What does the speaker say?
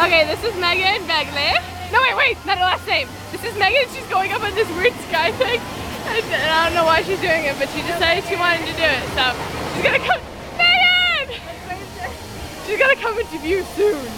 Okay, this is Megan Begley. No, wait, not her last name. This is Megan. She's going up on this weird sky thing. And I don't know why she's doing it, but she decided she wanted to do it. So she's gonna come. Megan! She's gonna come into view soon.